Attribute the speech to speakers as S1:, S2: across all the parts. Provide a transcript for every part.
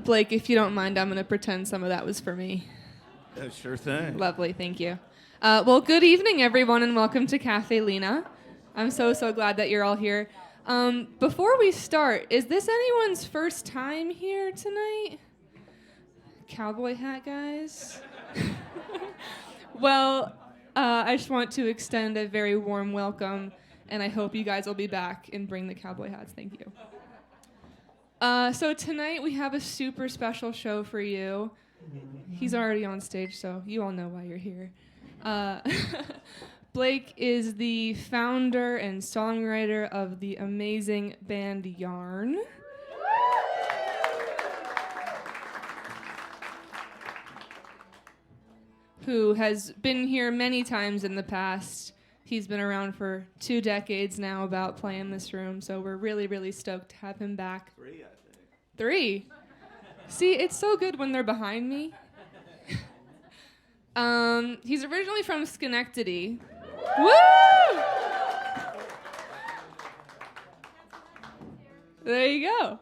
S1: Blake, if you don't mind, I'm going to pretend some of that was for me.
S2: Sure thing.
S1: Lovely, thank you. Well, good evening, everyone, and welcome to Caffe, Lena. I'm so glad that you're all here. Before we start, is this anyone's first time here tonight? Cowboy hat guys? Well, I just want to extend a very warm welcome, and I hope you guys will be back and bring the cowboy hats. Thank you. So tonight we have a super special show for you. He's already on stage, so you all know why you're here. Blake is the founder and songwriter of the amazing band Yarn. Who has been here many times in the past. He's been around for 2 decades now about playing this room, so we're really stoked to have him back.
S2: 3, I think.
S1: 3? See, it's so good when they're behind me. He's originally from Schenectady. Woo! There you go.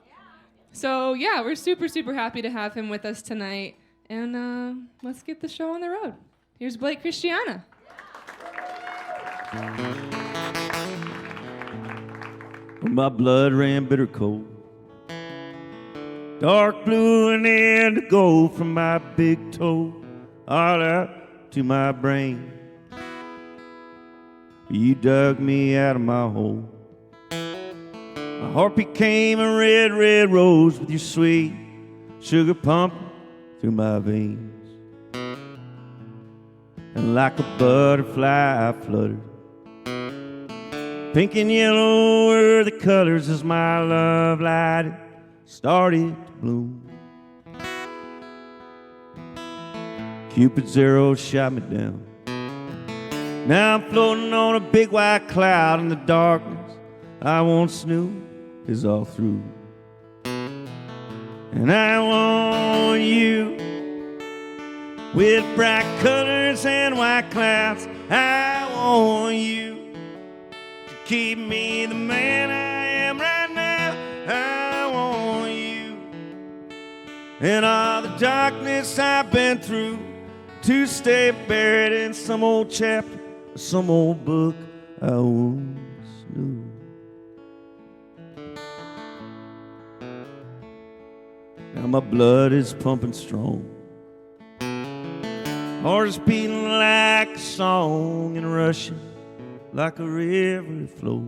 S1: So, yeah, we're super happy to have him with us tonight. And let's get the show on the road. Here's Blake Christiana.
S2: My blood ran bitter cold, dark blue and indigo from my big toe all out to my brain. You dug me out of my hole. My heart became a red rose with your sweet sugar pumping through my veins. And like a butterfly I fluttered, pink and yellow were the colors as my love light started to bloom. Cupid's arrow shot me down. Now I'm floating on a big white cloud, and the darkness I once knew is all through. And I want you with bright colors and white clouds. I want you to keep me the man I am right now. I want you and all the darkness I've been through to stay buried in some old chapter, some old book I once knew. Now my blood is pumping strong, heart is beating like a song and rushing like a river that flows.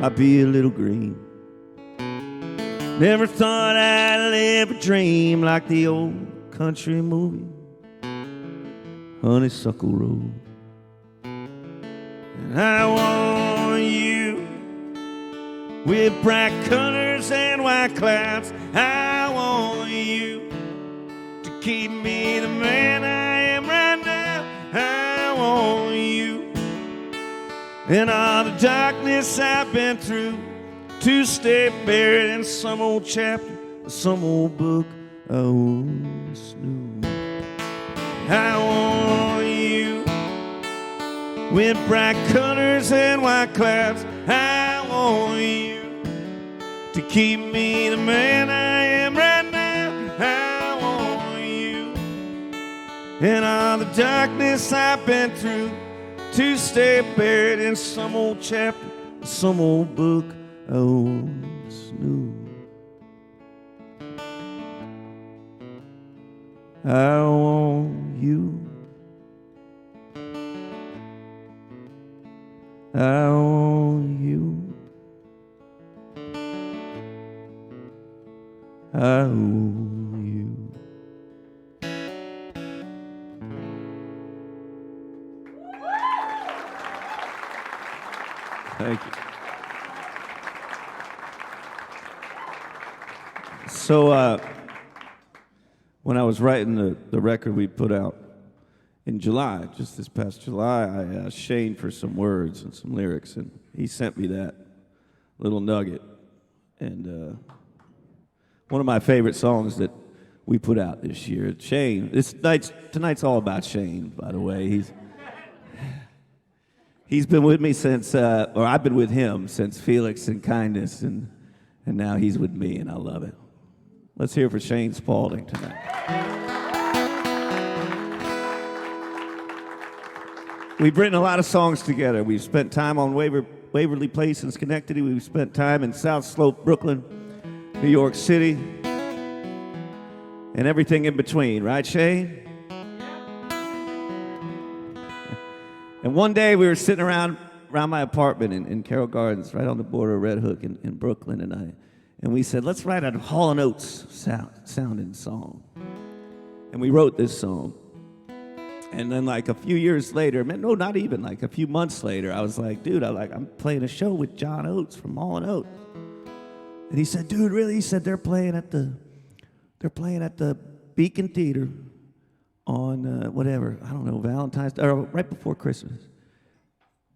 S2: Might be a little green, never thought I'd live a dream like the old country movie Honeysuckle Road. And I want you with bright colors and white clouds. I want you to keep me the man I am right now. I want you and all the darkness I've been through to stay buried in some old chapter, some old book I once knew. I want you with bright colors and white clouds. I want you to keep me the man I am right now. I want you and all the darkness I've been through to stay buried in some old chapter, some old book I once knew. I want you. I want you. I want you. Thank you. So, when I was writing the record we put out in July, just this past July, I asked Shane for some words and some lyrics, and he sent me that little nugget. And one of my favorite songs that we put out this year, Shane. Tonight's all about Shane, by the way. He's been with me since, or I've been with him since Felix and Kindness, and And now he's with me, and I love it. Let's hear it for Shane Spaulding tonight. We've written a lot of songs together. We've spent time on Waverly Place in Schenectady. We've spent time in South Slope, Brooklyn, New York City, and everything in between. Right, Shane? And one day we were sitting around my apartment in Carroll Gardens, right on the border of Red Hook in Brooklyn, and we said, let's write a Hall & Oates sounding song. And we wrote this song. And then like a few years later, no, not even, like a few months later, I was like, dude, I'm playing a show with John Oates from Hall & Oates. And he said, dude, really? He said, they're playing at the Beacon Theater on whatever, I don't know, Valentine's Day, or right before Christmas.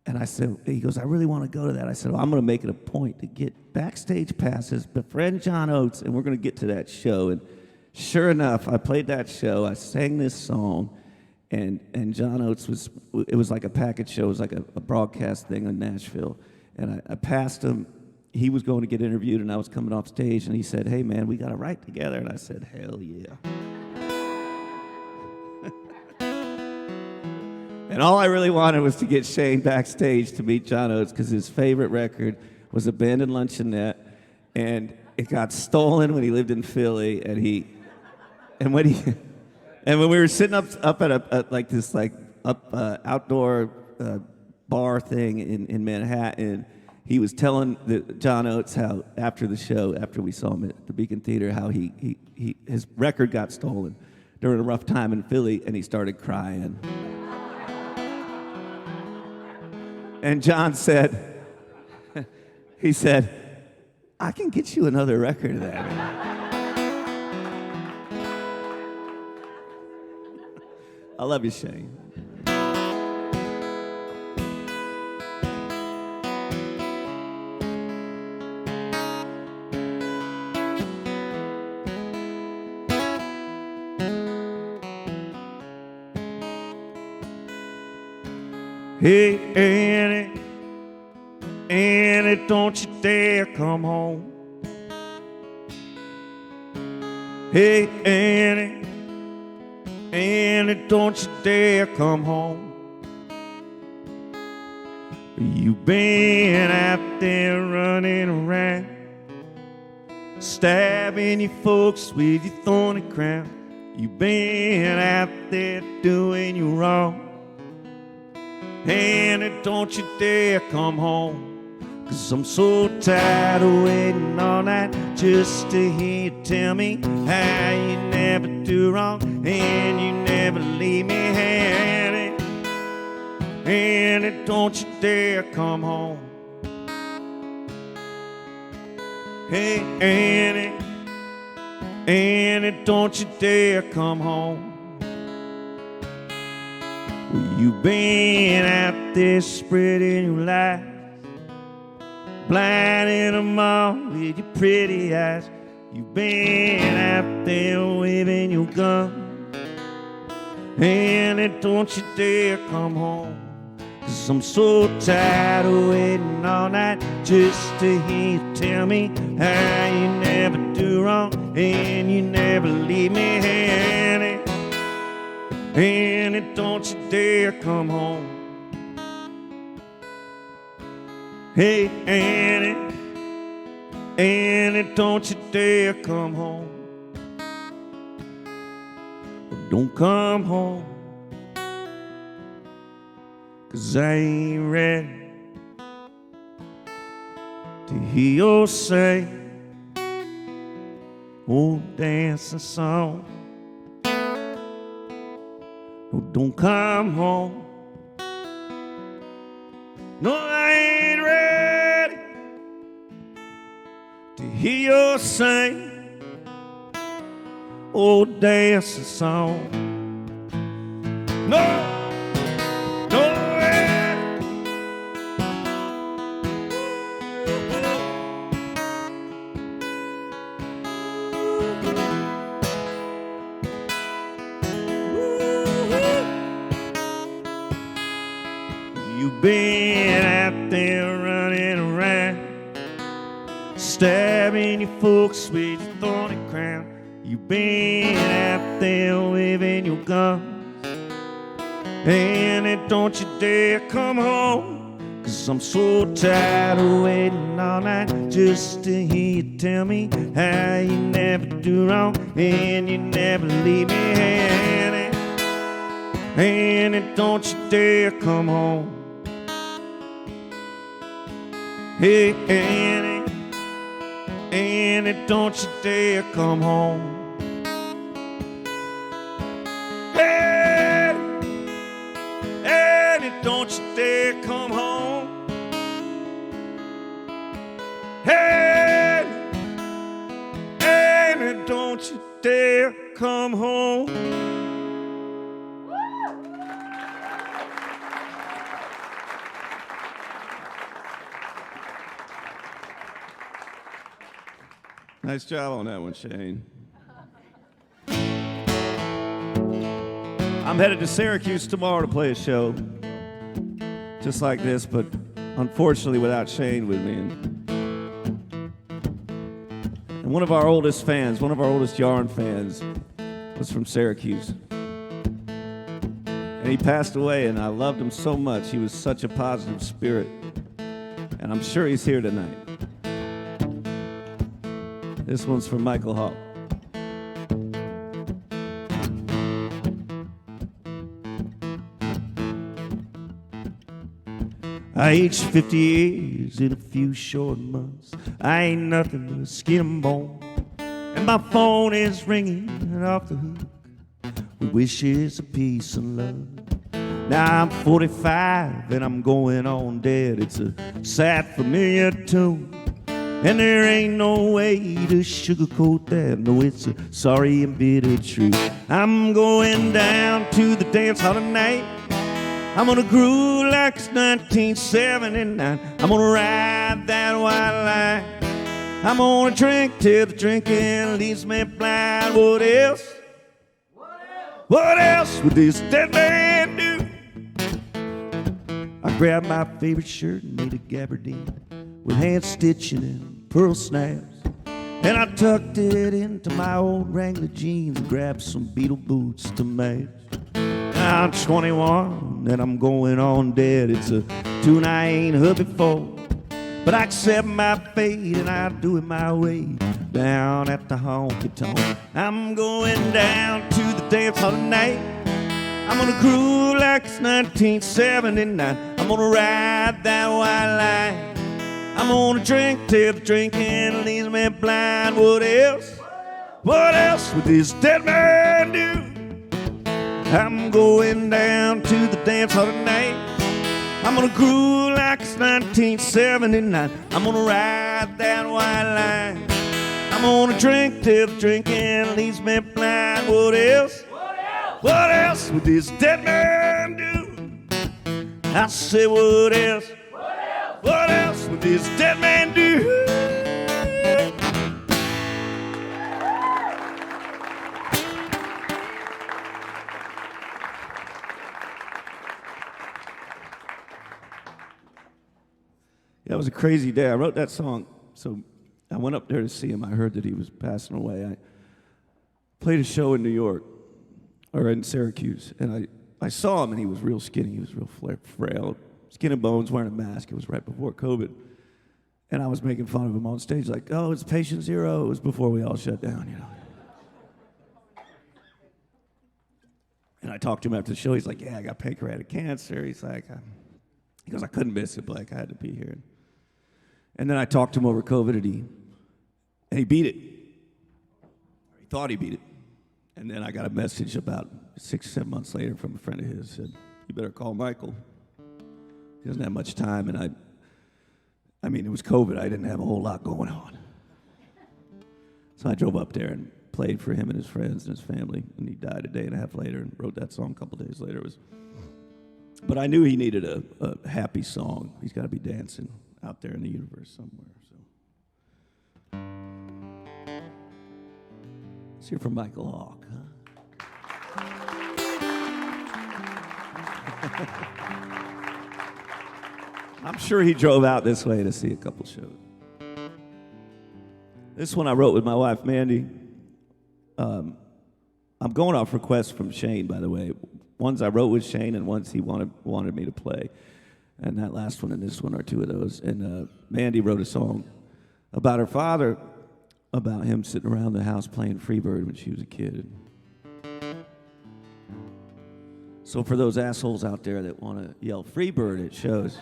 S2: And I said, he goes, I really want to go to that. I said, well, I'm going to make it a point to get backstage passes, befriend John Oates, and we're going to get to that show. And sure enough, I played that show. I sang this song, and John Oates it was like a package show. It was like a broadcast thing in Nashville. And I passed him. He was going to get interviewed, and I was coming off stage, and he said, hey, man, we got to write together. And I said, hell yeah. And all I really wanted was to get Shane backstage to meet John Oates because his favorite record was Abandoned Luncheonette, and it got stolen when he lived in Philly, and when we were sitting up at this outdoor bar thing in Manhattan, he was telling John Oates how after the show, after we saw him at the Beacon Theater, how his record got stolen during a rough time in Philly, and he started crying. And John said, he said, I can get you another record of that. I love you, Shane. Hey, Annie, don't you dare come home. Hey, Annie, don't you dare come home. You've been out there running around, stabbing your folks with your thorny crown. You've been out there doing you wrong. Annie, don't you dare come home, 'cause I'm so tired of waiting all night just to hear you tell me how you never do wrong and you never leave me. Annie, Annie, don't you dare come home. Hey, Annie, Annie, don't you dare come home. You've been out there spreading your lies, blinding them all with your pretty eyes. You've been out there waving your gun. And don't you dare come home, 'cause I'm so tired of waiting all night just to hear you tell me how you never do wrong and you never leave me. Annie, don't you dare come home. Hey, Annie, don't you dare come home. Don't come home, 'cause I ain't ready to hear you say old dancing song. No, don't come home. No, I ain't ready to hear you sing old dancing song. No, no way. You've been out there running around, stabbing your folks with your thorny crown. You've been out there waving your guns. And don't you dare come home, 'cause I'm so tired of waiting all night just to hear you tell me how you never do wrong and you never leave me hanging. And don't you dare come home. Hey, Annie, don't you dare come home. Hey, Annie, don't you dare come home. Hey, Annie, don't you dare come home. Nice job on that one, Shane. I'm headed to Syracuse tomorrow to play a show just like this, but unfortunately without Shane with me. And one of our oldest fans, one of our oldest Yarn fans, was from Syracuse. And he passed away, and I loved him so much. He was such a positive spirit. And I'm sure he's here tonight. This one's for Michael Hall. I aged 50 years in a few short months. I ain't nothing but skin and bone. And my phone is ringing off the hook with wishes of peace and love. Now I'm 45 and I'm going on dead. It's a sad, familiar tune. And there ain't no way to sugarcoat that. No, it's a sorry and bitter truth. I'm going down to the dance hall tonight. I'm gonna groove like it's 1979. I'm gonna ride that white line. I'm gonna drink till the drinking leaves me blind. What else? What else would this dead man do? I grabbed my favorite shirt and made a gabardine with hand stitching and pearl snaps, and I tucked it into my old Wrangler jeans and grabbed some Beetle boots to match. Now I'm 21 and I'm going on dead. It's a tune I ain't heard before, but I accept my fate and I do it my way down at the honky tonk. I'm going down to the dance hall tonight. I'm gonna groove like it's 1979. I'm gonna ride that white line. I'm gonna drink till the drinking leaves me blind. What else? What else would this dead man do? I'm going down to the dance hall tonight. I'm gonna groove like it's 1979. I'm gonna ride that white line. I'm gonna drink till the drinking leaves me blind. What else? What else would this dead man do? I say what else? What else would this dead man do? Yeah, it was a crazy day. I wrote that song, so I went up there to see him. I heard that he was passing away. I played a show in New York, or in Syracuse, and I saw him, and he was real skinny. He was real frail. Skin and bones, wearing a mask. It was right before COVID. And I was making fun of him on stage, like, oh, it's patient zero. It was before we all shut down, you know. And I talked to him after the show. He's like, yeah, I got pancreatic cancer. He's like, he goes, I couldn't miss it, Blake. I had to be here. And then I talked to him over COVID, and he beat it. He thought he beat it. And then I got a message about 6-7 months later from a friend of his, said, you better call Michael. He doesn't have much time, and I mean, it was COVID. I didn't have a whole lot going on. So I drove up there and played for him and his friends and his family, and he died a day and a half later and wrote that song a couple days later. But I knew he needed a happy song. He's got to be dancing out there in the universe somewhere. So let's hear from Michael Hawk, huh? I'm sure he drove out this way to see a couple shows. This one I wrote with my wife, Mandy. I'm going off requests from Shane, by the way. Ones I wrote with Shane and ones he wanted me to play. And that last one and this one are two of those. And Mandy wrote a song about her father, about him sitting around the house playing Freebird when she was a kid. So for those assholes out there that want to yell Freebird at shows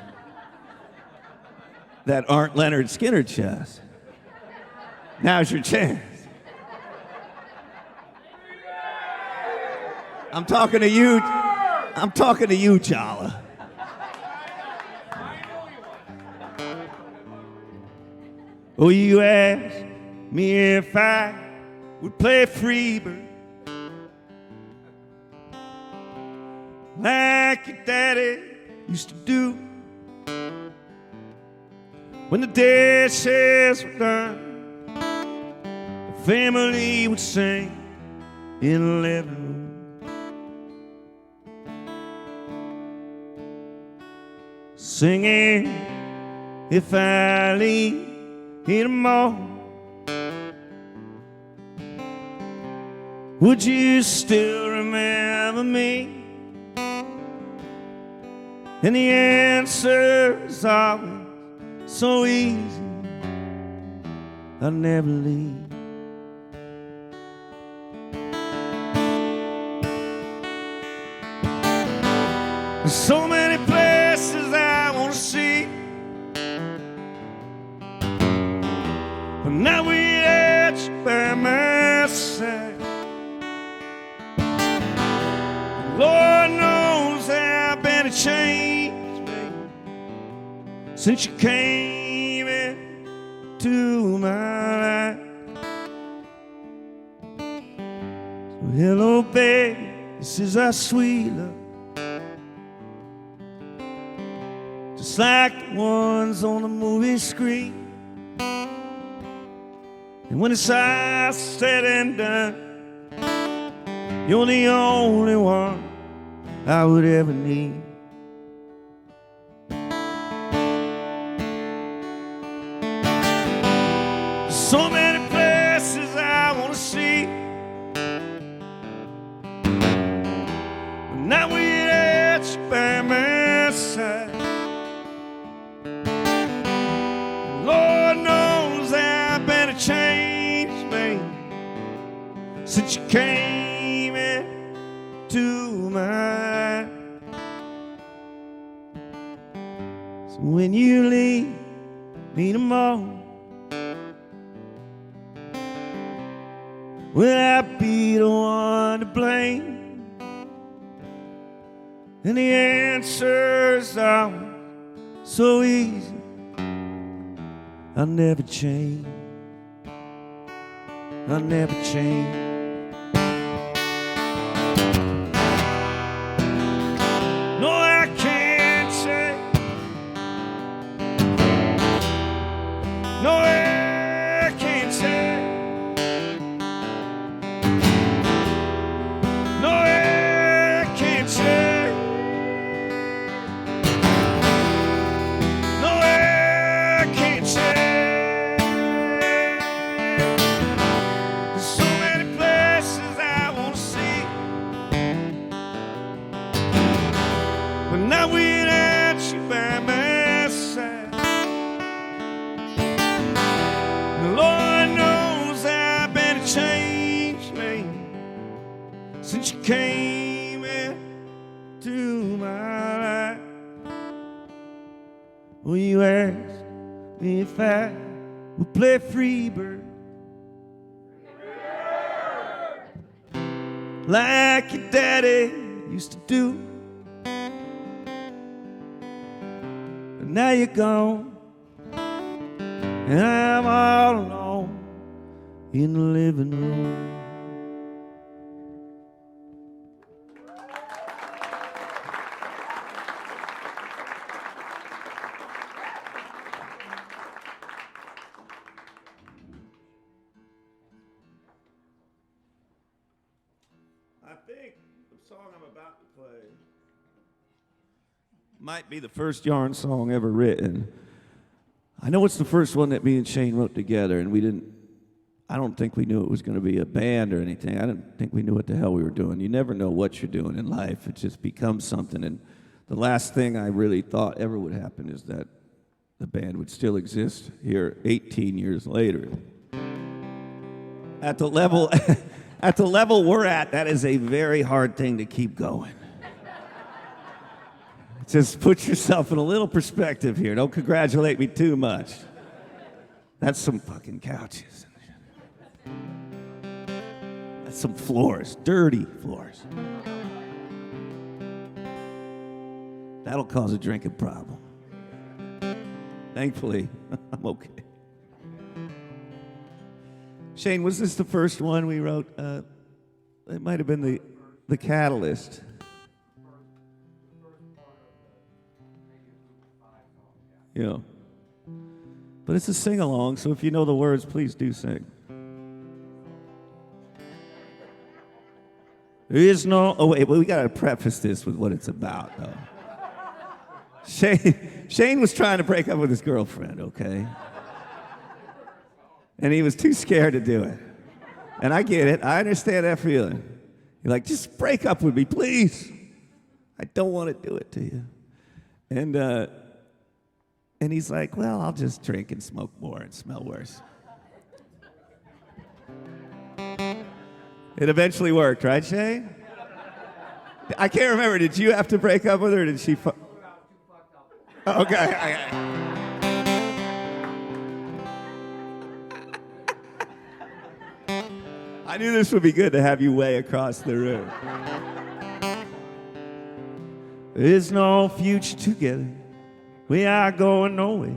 S2: that aren't Leonard Skinner chess, now's your chance. I'm talking to you. I'm talking to you, Chala. Oh, you asked me if I would play Freebird like your daddy used to do. When the dishes were done, the family would sing in the living room. Singing, if I leave in the morning, would you still remember me? And the answer is always so easy, I'll never leave. There's so many places I want to see, but now without you by my side, Lord knows I've been a change, baby, since you came into my life. So hello, baby, this is our sweet love, just like the ones on the movie screen. And when it's all said and done, you're the only one I would ever need. So many places I want to see, but not without you by my side. Lord knows I've been a changed man since you came into my life. So when you leave me tomorrow, will I be the one to blame? And the answer's always so easy, I'll never change. I'll never change. No, I can't change. No, I can't change. No, I can't change. No, I can't change. There's so many places I want to see, but not without you by my side. The Lord knows I've been a changed man since you came into my life. Well, you asked me if I would play Freebird like your daddy used to do. But now you're gone, and I'm all alone in the living room. I think the song I'm about to play might be the first Yarn song ever written. I know it's the first one that me and Shane wrote together, and we didn't I don't think we knew it was going to be a band or anything. I didn't think we knew what the hell we were doing. You never know what you're doing in life. It just becomes something. And the last thing I really thought ever would happen is that the band would still exist here 18 years later. At the level, at the level we're at, that is a very hard thing to keep going. Just put yourself in a little perspective here. Don't congratulate me too much. That's some fucking couches. That's some floors, dirty floors. That'll cause a drinking problem. Thankfully, I'm okay. Shane, was this the first one we wrote? It might have been the Catalyst. Yeah. But it's a sing-along, so if you know the words, please do sing. There is no... Oh, wait, we got to preface this with what it's about, though. Shane was trying to break up with his girlfriend, okay? And he was too scared to do it. And I get it. I understand that feeling. You're like, just break up with me, please. I don't want to do it to you. And he's like, well, I'll just drink and smoke more and smell worse. It eventually worked, right, Shane? I can't remember. Did you have to break up with her, or did she... Okay. I knew this would be good to have you way across the room. There's no future together. We are going nowhere.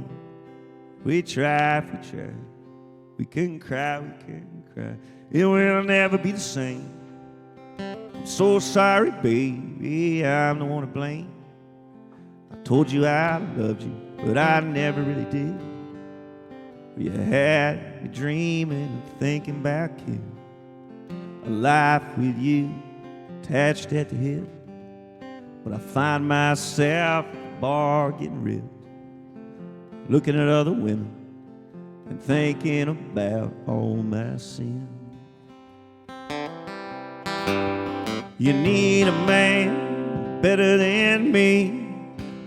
S2: We try. We couldn't cry. It will never be the same. I'm so sorry, baby. I'm the one to blame. I told you I loved you, but I never really did. You had me dreaming of thinking back here. A life with you attached at the hip. But I find myself at the bar getting ripped, looking at other women and thinking about all my sin. You need a man better than me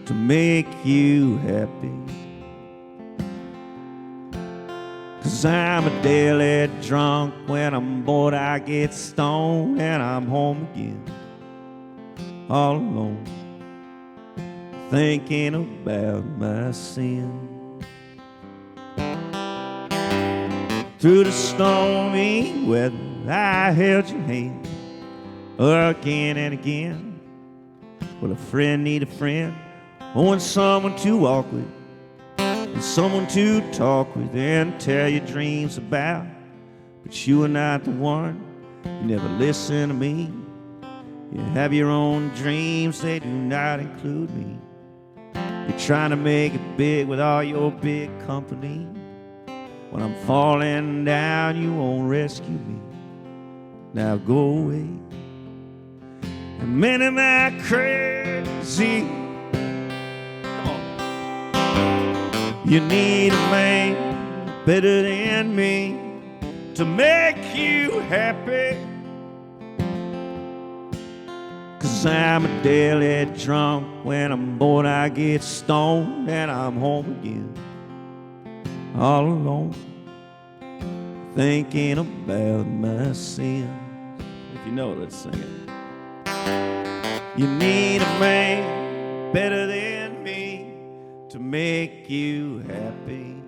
S2: to make you happy. 'Cause I'm a daily drunk. When I'm bored I get stoned, and I'm home again all alone, thinking about my sin. Through the stormy weather I held your hand again and again. Well, a friend need a friend, or someone to walk with, and someone to talk with and tell your dreams about. But you are not the one. You never listen to me. You have your own dreams, they do not include me. You're trying to make it big with all your big company. When I'm falling down, you won't rescue me. Now go away. And man, am I crazy? Come on. You need a man better than me to make you happy. 'Cause I'm a daily drunk. When I'm bored I get stoned, and I'm home again all alone, thinking about my sin. If you know it, let's sing it. You need a man better than me to make you happy.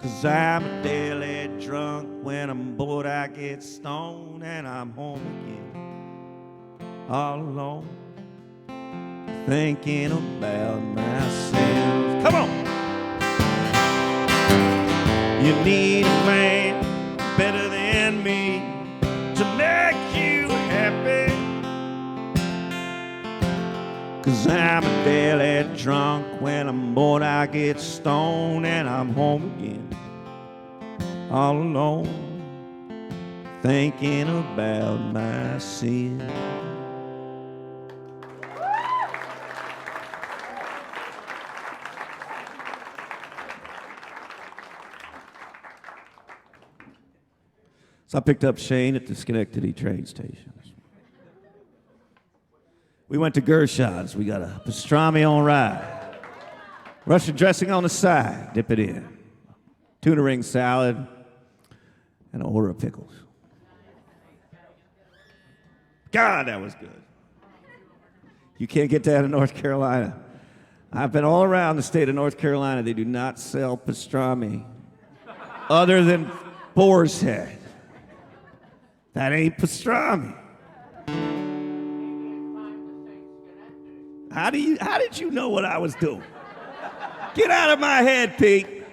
S2: 'Cause I'm a daily drunk. When I'm bored I get stoned, and I'm home again all alone, thinking about myself. Come on! You need a man better than me to make you happy. 'Cause I'm a daily drunk. When I'm bored I get stoned, and I'm home again all alone, thinking about my sin. So I picked up Shane at the Schenectady train station. We went to Gershon's. We got a pastrami on rye, Russian dressing on the side, dip it in, tuna ring salad, and an order of pickles. God, that was good. You can't get that in North Carolina. I've been all around the state of North Carolina. They do not sell pastrami other than Boar's Head. That ain't pastrami. How did you know what I was doing? Get out of my head, Pete.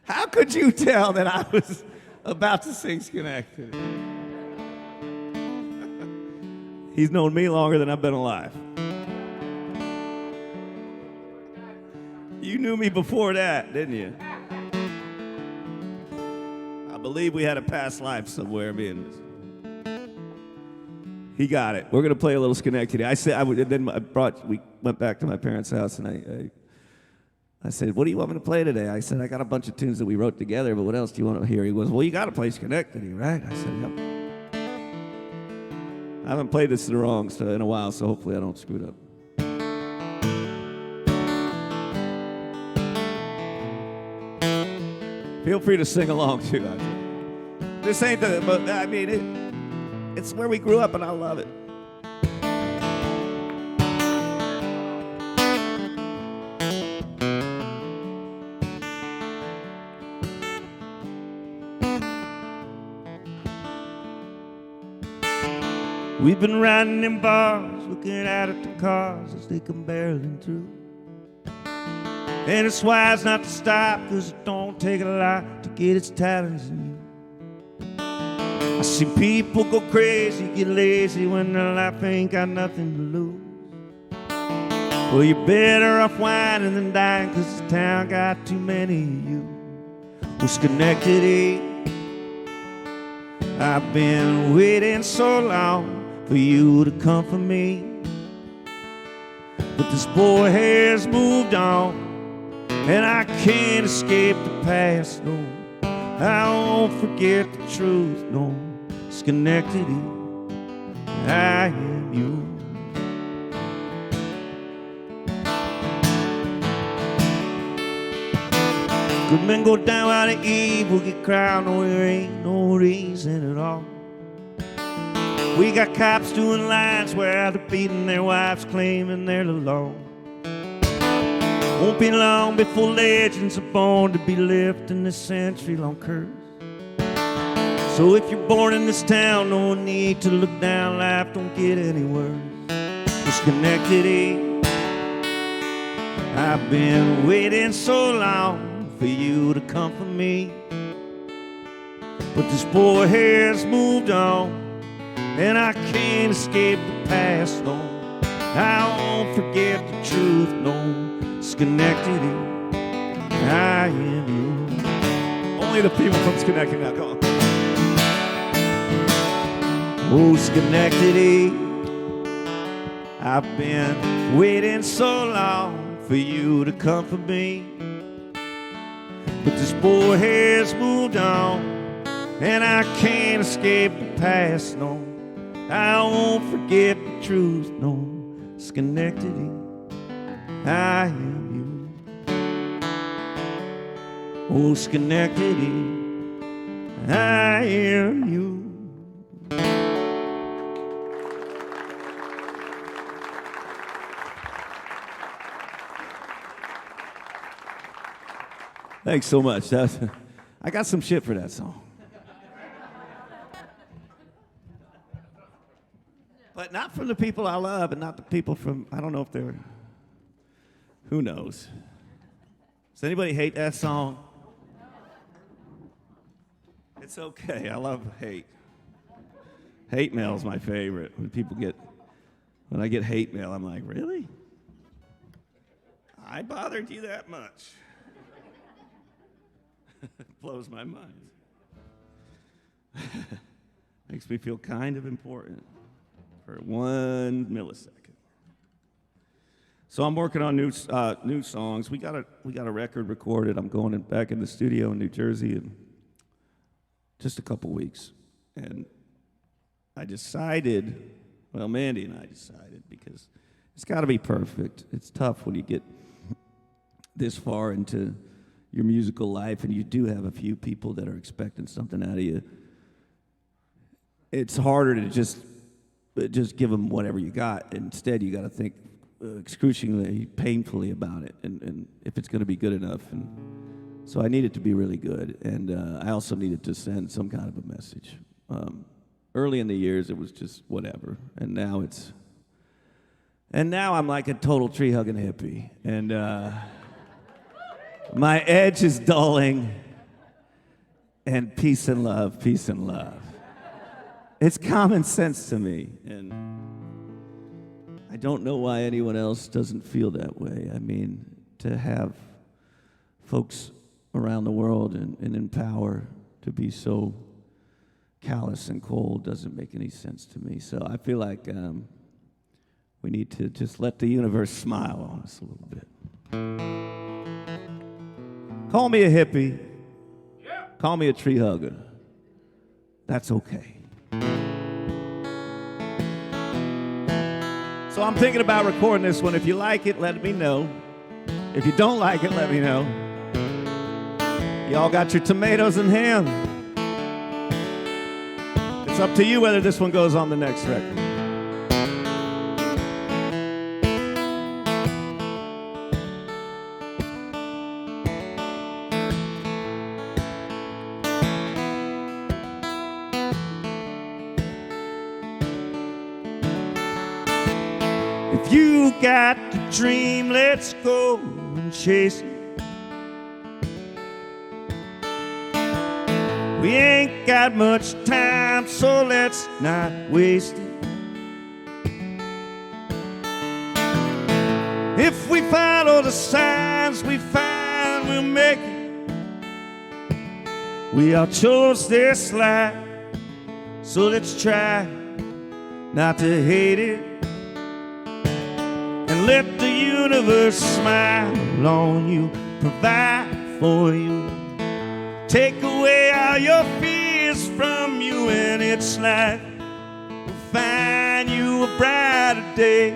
S2: How could you tell that I was about to sing Schenectady? He's known me longer than I've been alive. You knew me before that, didn't you? I believe we had a past life somewhere, me and this. He got it. We're gonna play a little Schenectady. We went back to my parents' house, and I said, "What do you want me to play today?" I said, "I got a bunch of tunes that we wrote together, but what else do you want to hear?" He goes, "Well, you got to play Schenectady, right?" I said, "Yep." I haven't played this in a while, so hopefully I don't screw it up. Feel free to sing along too. This ain't but I mean, it's where we grew up, and I love it. We've been riding in bars, looking out at the cars as they come barreling through. And it's wise not to stop, 'cause it don't take a lot to get its talents in you. I see people go crazy, get lazy when their life ain't got nothing to lose. Well, you're better off whining than dying, 'cause this town got too many of you. Well, Schenectady, I've been waiting so long for you to come for me. But this boy has moved on, and I can't escape the past, no. I won't forget the truth, no. Schenectady, I am you. Good men go down while the evil get crowned, no, there ain't no reason at all. We got cops doing lines where they're beating their wives, claiming they're the law. Won't be long before legends are born to be lifting this century-long curse. So if you're born in this town, no need to look down, life don't get any worse. We're Schenectady, I've been waiting so long for you to come for me. But this boy has moved on, and I can't escape the past, no. I won't forget the truth, no. Schenectady, I am you. Only the people from Schenectady now, come on. Oh, Schenectady, I've been waiting so long for you to come for me. But this boy has moved on, and I can't escape the past, no. I won't forget the truth, no. Schenectady, I am you. Oh, Schenectady, I am you. Thanks so much. I got some shit for that song. But not from the people I love, and not the people from, I don't know if they're, who knows? Does anybody hate that song? It's okay, I love hate. Hate mail is my favorite. When I get hate mail, I'm like, really? I bothered you that much? It blows my mind. Makes me feel kind of important for 1 millisecond. So I'm working on new songs. We got a record recorded. I'm going back in the studio in New Jersey in just a couple weeks, and I decided. Well, Mandy and I decided because it's got to be perfect. It's tough when you get this far into your musical life and you do have a few people that are expecting something out of you. It's harder to just give them whatever you got. Instead, you got to think excruciatingly, painfully about it, and if it's going to be good enough. And so I need it to be really good, and I also needed to send some kind of a message. Early in the years, it was just whatever, and now I'm like a total tree-hugging hippie, and my edge is dulling, and peace and love, peace and love. It's common sense to me, and I don't know why anyone else doesn't feel that way. I mean, to have folks around the world and in power to be so callous and cold doesn't make any sense to me. So I feel like we need to just let the universe smile on us a little bit. Call me a hippie. Yeah. Call me a tree hugger. That's okay. So I'm thinking about recording this one. If you like it, let me know. If you don't like it, let me know. Y'all got your tomatoes and ham. It's up to you whether this one goes on the next record. If you got the dream, let's go and chase it. We ain't got much time, so let's not waste it. If we follow the signs we find, we'll make it. We all chose this life, so let's try not to hate it. And let the universe smile on you, provide for you. Take away all your fears from you, and it's like we'll find you a brighter day.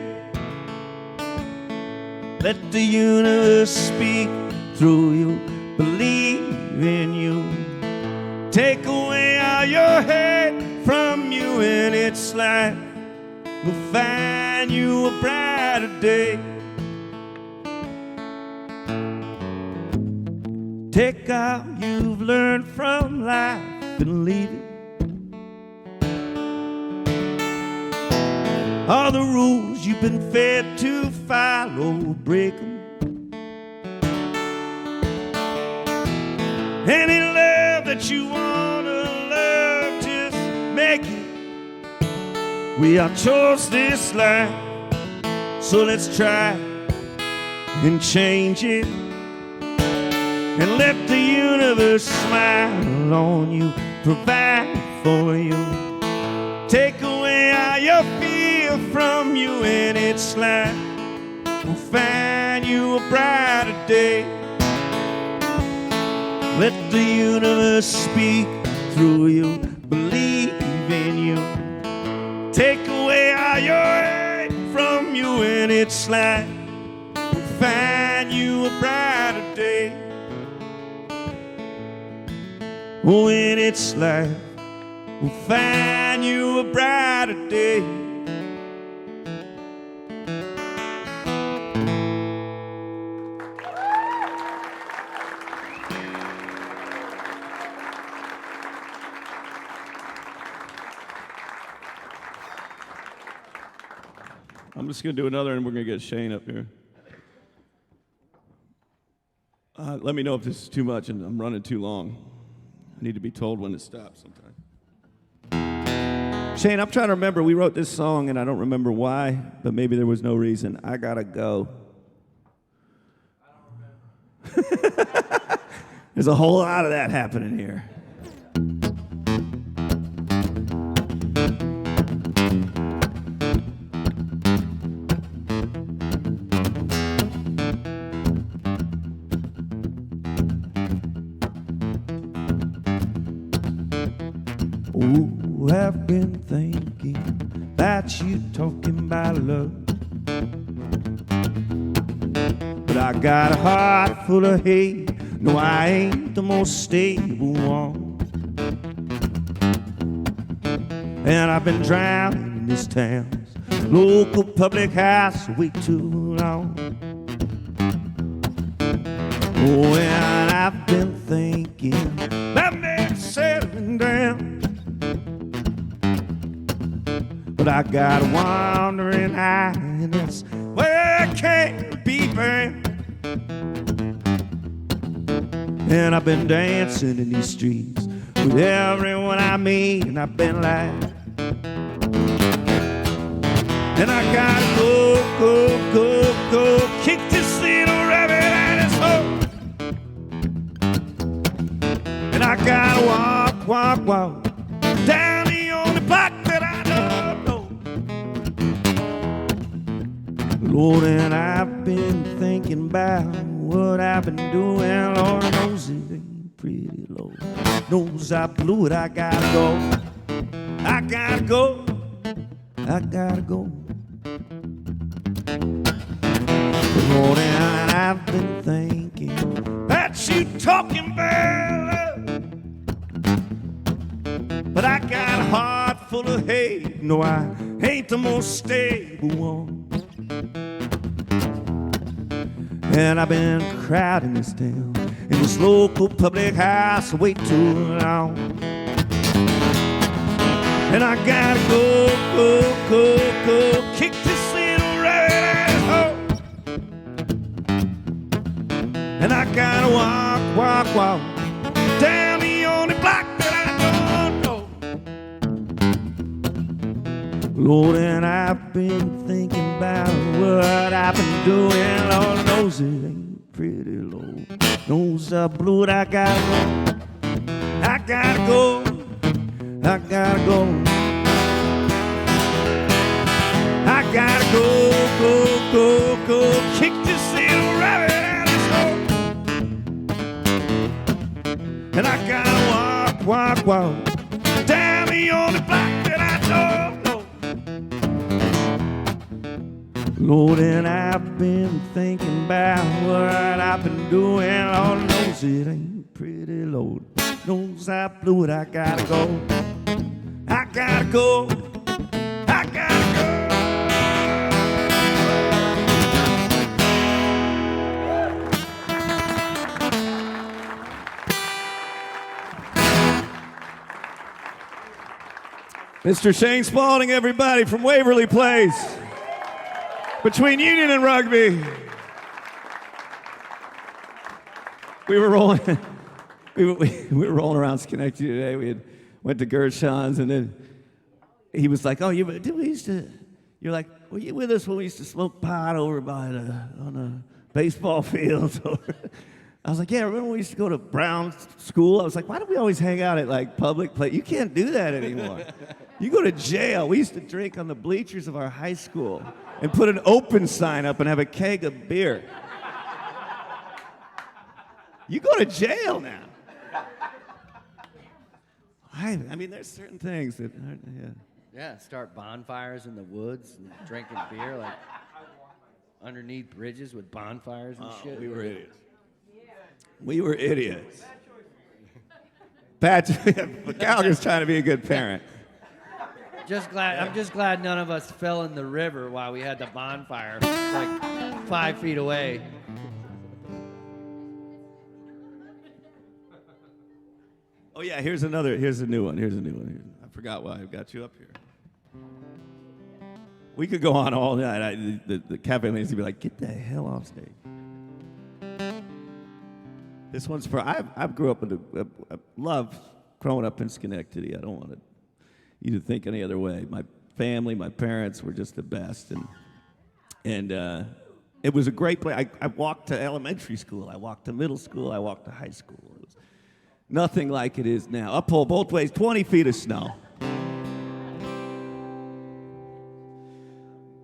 S2: Let the universe speak through you, believe in you. Take away all your hate from you, and it's like we'll find you a brighter day. Take all you've learned from life and leave it. All the rules you've been fed to follow, break them. Any love that you want to love, just make it. We all chose this life, so let's try and change it. And let the universe smile on you, provide for you. Take away all your fear from you, and it's like we'll find you a brighter day. Let the universe speak through you, believe in you. Take away all your hate from you, and it's like we'll find you a brighter day. When it's life, we'll find you a brighter day. I'm just going to do another, and we're going to get Shane up here. Let me know if this is too much and I'm running too long. I need to be told when to stop sometime. Shane, I'm trying to remember. We wrote this song, and I don't remember why, but maybe there was no reason. I gotta go.
S3: I don't remember.
S2: There's a whole lot of that happening here. been thinking about you talking about love. But I got a heart full of hate. No, I ain't the most stable one. And I've been drowning in this town's local public house way too long. Oh, and I've been thinking about me settling down. But I got a wandering eye, and that's where I can't be found. And I've been dancing in these streets with everyone I meet, and I've been like, and I gotta go, go, go, go, kick this little rabbit out of his hole. And I gotta walk, walk, walk down the only block that I don't know. Lord, and I've been thinking about what I've been doing. Lord knows it ain't pretty, Lord knows I blew it. I gotta go, I gotta go, I gotta go. Lord, and I've been thinking about you talking about love. But I got a heart full of hate. No, I ain't the most stable one. And I've been crowding this town in this local public house way too long. And I gotta go, go, go, go, kick this little rabbit out of hole. And I gotta walk, walk, walk down the only block that I don't know. Lord, and I've been thinking about what I've been doing. Lord knows it ain't pretty, Lord knows I blew it. I gotta go, I gotta go, I gotta go. I gotta go, go, go, go, kick this little rabbit out of his hole. And I gotta walk, walk, walk down the only block that I don't know. Lord, and I've been thinking about what I've been doing. Lord knows it ain't pretty, Lord knows I blew it. I gotta go, I gotta go, I gotta go. Mr. Shane Spaulding, everybody, from Waverly Place, between Union and Rugby. We were rolling, we were rolling around Schenectady today. We went to Gershon's, and then he was like, "Oh, you're like, were you with us when we used to smoke pot over by on the baseball fields?" I was like, "Yeah, remember when we used to go to Brown School?" I was like, "Why do we always hang out at like public place? You can't do that anymore. You go to jail." We used to drink on the bleachers of our high school and put an open sign up and have a keg of beer. You go to jail now. I mean, there's certain things that aren't, yeah.
S3: Yeah, start bonfires in the woods and drinking beer, like underneath bridges with bonfires and shit.
S2: We were idiots. We were idiots. Gallagher's trying to be a good parent.
S3: I'm just glad none of us fell in the river while we had the bonfire, like 5 feet away.
S2: Oh yeah, here's a new one. I forgot why I got you up here. We could go on all night. The Caffe ladies would be like, "Get the hell off stage." This one's for, I grew up I love growing up in Schenectady. I don't want you to think any other way. My family, my parents were just the best. And it was a great place. I walked to elementary school. I walked to middle school. I walked to high school. It was nothing like it is now. Uphill both ways, 20 feet of snow.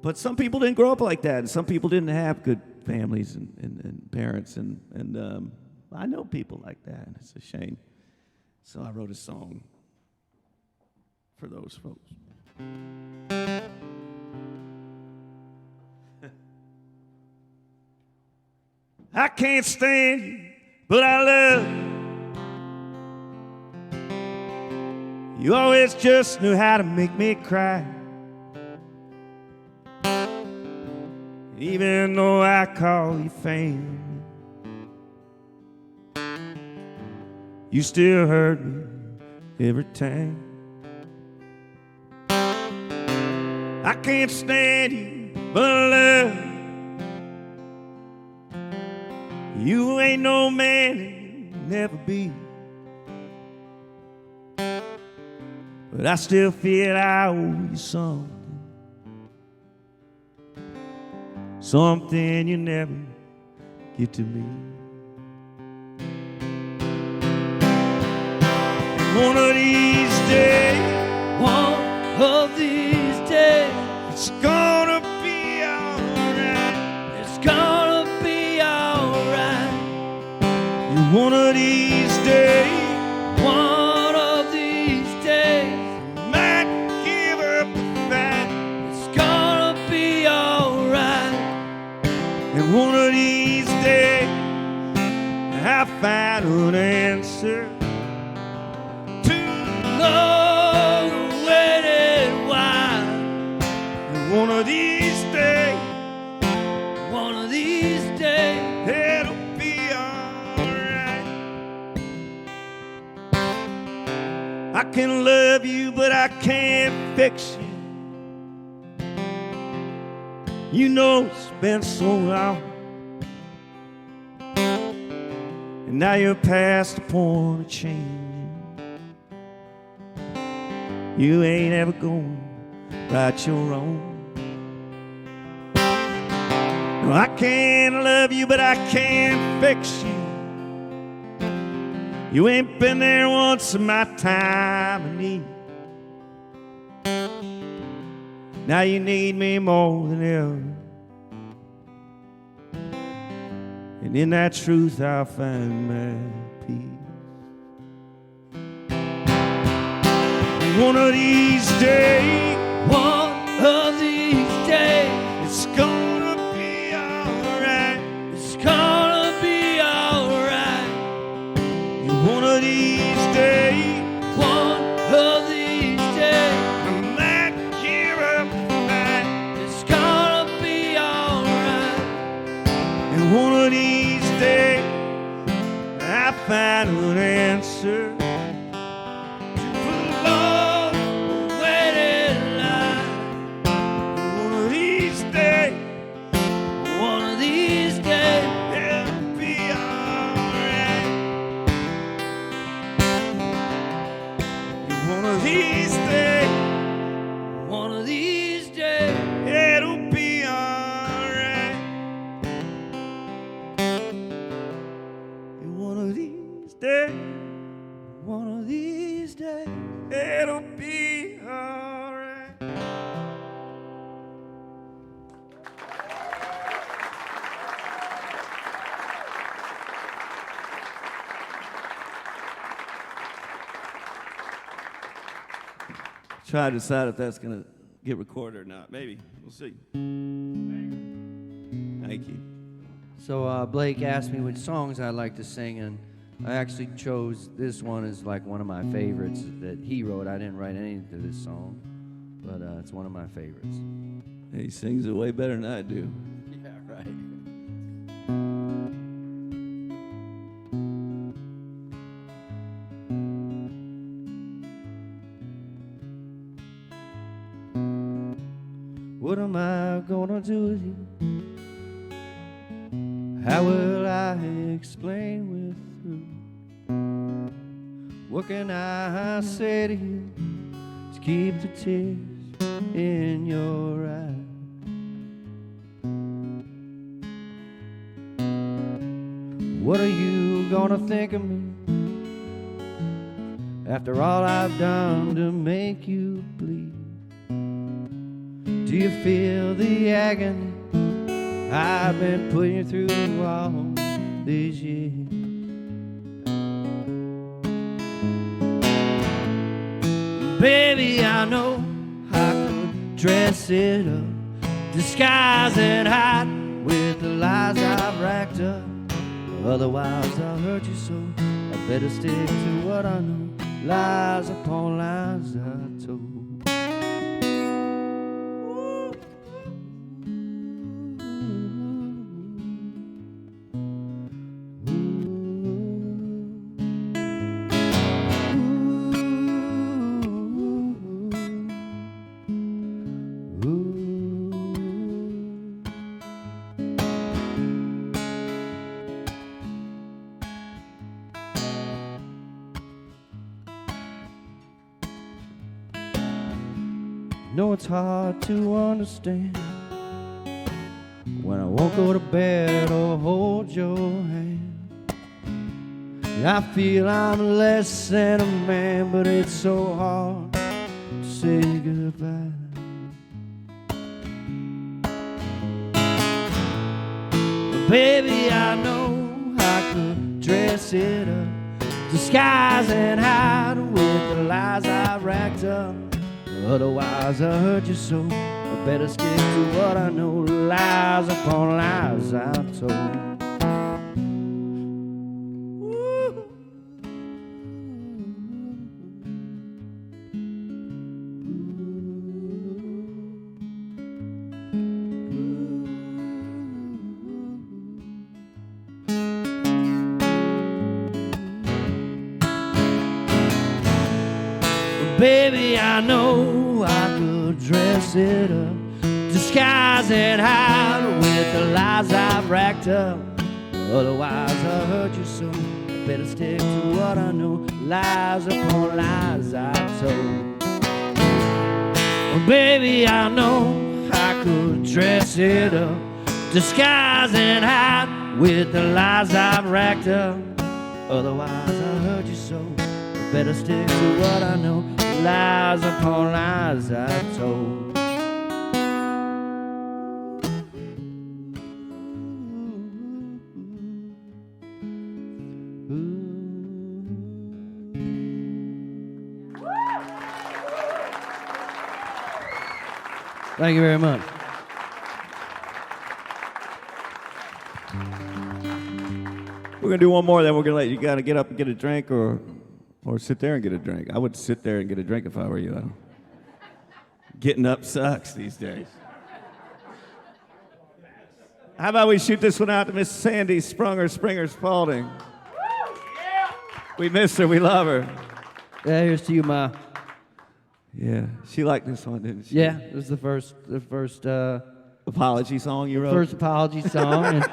S2: But some people didn't grow up like that, and some people didn't have good families and parents, and I know people like that, and it's a shame. So I wrote a song for those folks. I can't stand you, but I love you. You always just knew how to make me cry. Even though I call you family, you still hurt me every time. I can't stand you, but I love you. You ain't no man and you'll never be. But I still feel I owe you something. Something you never get to me. One of these days, it's gonna be alright. It's gonna be alright. One of these days, might give up the fight. It's gonna be alright. And one of these days, I'll find an answer to the long-awaited why. And one of these days, it'll be alright. I can love you, but I can't fix you. You know it's been so long, and now you're past the point of changing. You ain't ever gonna right your wrong. No, I can't love you, but I can't fix you. You ain't been there once in my time of need. Now you need me more than ever. And in that truth I'll find my peace. One of these days, it's gonna be alright. It's gonna be alright. And one of these days, I might give up the fight. It's gonna be alright. And one of these days, I find an answer. It'll be alright. Try to decide if that's gonna get recorded or not. Maybe. We'll see. Thank you.
S3: So Blake asked me which songs I like to sing, and I actually chose this one as like one of my favorites that he wrote. I didn't write anything to this song, but it's one of my favorites.
S2: He sings it way better than I do.
S3: Yeah, right. What am I gonna do with you? How will I explain with you? What can I say to you to keep the tears in your eyes? What are you gonna think of me after all I've done to make you bleed? Do you feel the agony I've been putting you through all these years? Baby, I know I could dress it up, disguise and hide with the lies I've racked up. Otherwise I'll hurt you so I better stick to what I know. Lies upon lies I told. Know it's hard to understand when I won't go to bed or hold your hand. I feel I'm less than a man, but it's so hard to say goodbye. But baby, I know I could dress it up, disguise and hide with the lies I racked up. Otherwise I'll hurt you so I better stick to what I know. Lies upon lies I've told. Baby, I know I could dress it up, disguise and hide with the lies I've racked up. Otherwise I'll hurt you so I better stick to what I know. Lies upon lies I've told. Baby, I know I could dress it up, disguise and hide with the lies I've racked up. Otherwise I'll hurt you so I better stick to what I know. Lies upon lies I've told. Thank you very much.
S2: We're gonna do one more, then we're gonna let you gotta get up and get a drink or sit there and get a drink. I would sit there and get a drink if I were you. Getting up sucks these days. How about we shoot this one out to Miss Sandy Springer Spaulding? We miss her, we love her.
S3: Yeah, here's to you, Ma.
S2: Yeah, she liked this one, didn't she?
S3: Yeah, it was the first
S2: apology song you wrote?
S3: First apology song.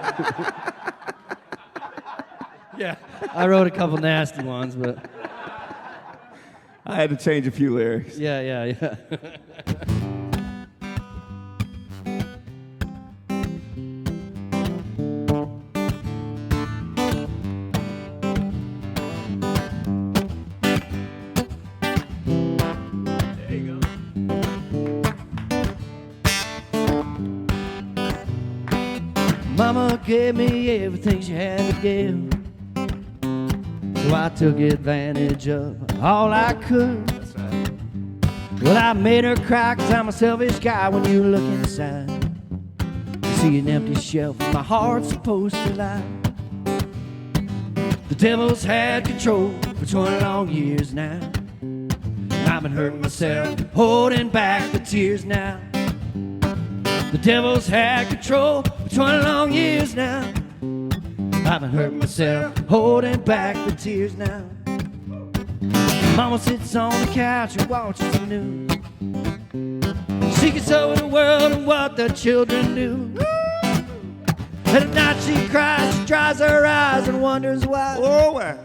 S3: Yeah, I wrote a couple nasty ones, but
S2: I had to change a few lyrics.
S3: Yeah.
S2: There you go.
S3: Mama gave me everything she had to give, so I took advantage of all I could.
S2: That's right.
S3: Well, I made her cry 'cause I'm a selfish guy. When you look inside, you see an empty shelf and my heart's supposed to lie. The devil's had control for 20 long years now. I've been hurting myself, holding back the tears now. The devil's had control for 20 long years now. I've been hurting myself, holding back the tears now. Mama sits on the couch and watches the news. She gets over the world and what the children do. And at night she cries, she dries her eyes and wonders why.
S2: Oh, well.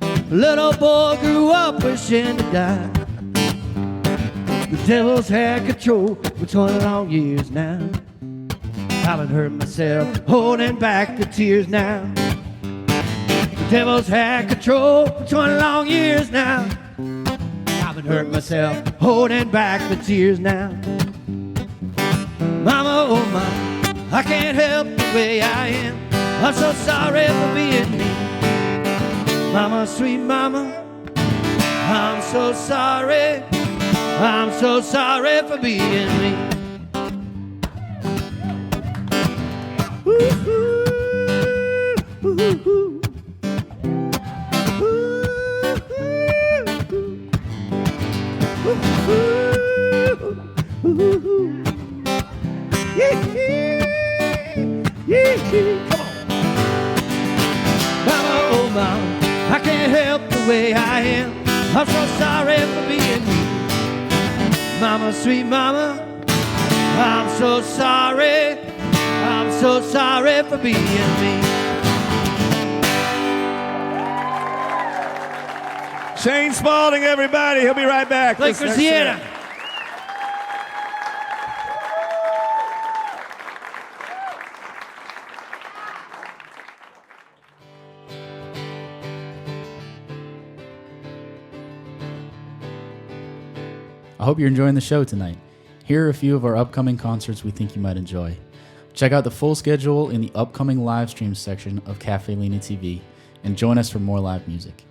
S3: A little boy grew up wishing to die. The devil's had control for 20 long years now. I've been hurting myself, holding back the tears now. The devil's had control for 20 long years now. I've been hurting myself, holding back the tears now. Mama, oh mama, I can't help the way I am. I'm so sorry for being me. Mama, sweet mama, I'm so sorry. I'm so sorry for being me. Mama, oh mama, I can't help the way I am. I'm so sorry for being me. Mama, sweet mama, I'm so sorry. I'm so sorry for being me.
S2: Shane Spaulding, everybody. He'll be right back.
S3: Like
S2: This next
S3: Christiana.
S2: set.
S4: I hope you're enjoying the show tonight. Here are a few of our upcoming concerts we think you might enjoy. Check out the full schedule in the upcoming live stream section of Caffe Lena TV and join us for more live music.